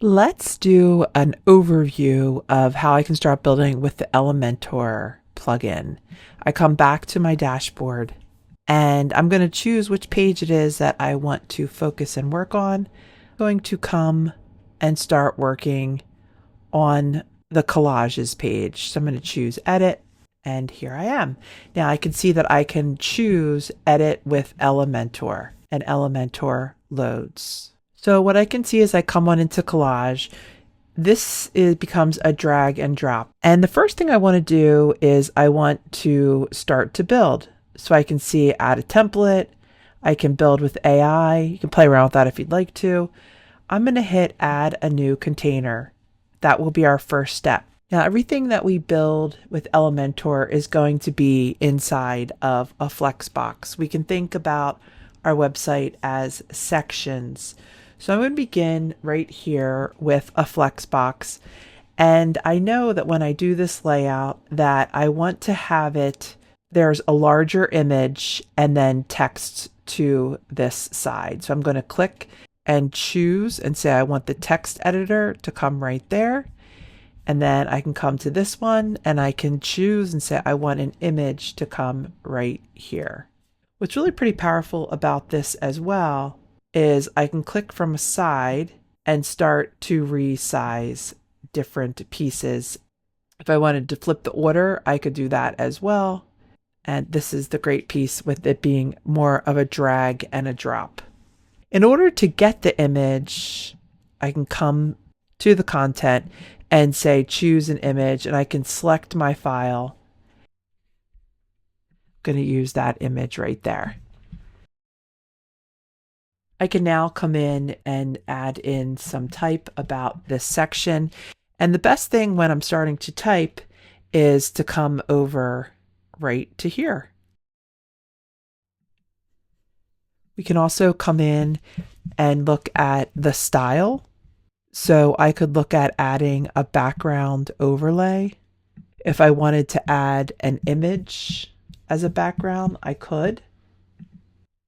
Let's do an overview of how I can start building with the Elementor plugin. I come back to my dashboard and I'm going to choose which page it is that I want to focus and work on. I'm going to come and start working on the collages page. So I'm going to choose edit, and here I am. Now I can see that I can choose edit with Elementor, and Elementor loads. So what I can see is I come on into collage. Becomes a drag and drop. And the first thing I want to do is I want to start to build. So I can see add a template. I can build with AI. You can play around with that if you'd like to. I'm going to hit add a new container. That will be our first step. Now, everything that we build with Elementor is going to be inside of a Flexbox. We can think about our website as sections. So I'm going to begin right here with a Flexbox. And I know that when I do this layout that I want to have it, there's a larger image and then text to this side. So I'm going to click and choose and say I want the text editor to come right there. And then I can come to this one and I can choose and say I want an image to come right here. What's really pretty powerful about this as well is I can click from a side and start to resize different pieces. If I wanted to flip the order, I could do that as well. And this is the great piece with it being more of a drag and a drop. In order to get the image, I can come to the content and say choose an image, and I can select my file. I'm going to use that image right there. I can now come in and add in some type about this section. And the best thing when I'm starting to type is to come over right to here. We can also come in and look at the style. So I could look at adding a background overlay. If I wanted to add an image as a background, I could.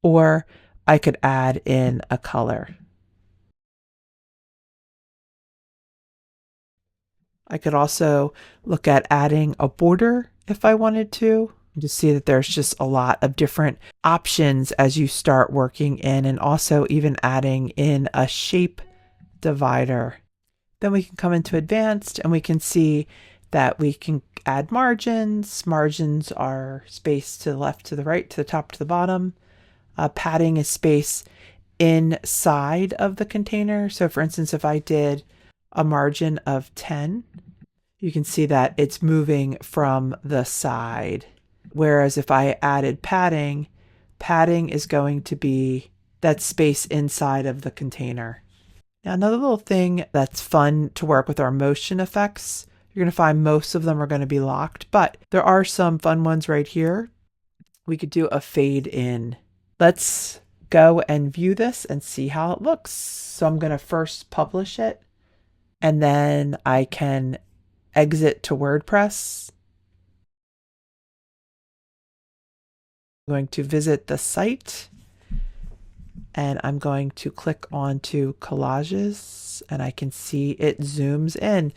Or I could add in a color. I could also look at adding a border if I wanted to. You see that there's just a lot of different options as you start working in, and also even adding in a shape divider. Then we can come into advanced and we can see that we can add margins. Margins are spaced to the left, to the right, to the top, to the bottom. Padding is space inside of the container. So for instance, if I did a margin of 10, you can see that it's moving from the side. Whereas if I added padding, padding is going to be that space inside of the container. Now, another little thing that's fun to work with are motion effects. You're going to find most of them are going to be locked, but there are some fun ones right here. We could do a fade in. Let's go and view this and see how it looks. So I'm going to first publish it, and then I can exit to WordPress. I'm going to visit the site, and I'm going to click onto collages, and I can see it zooms in.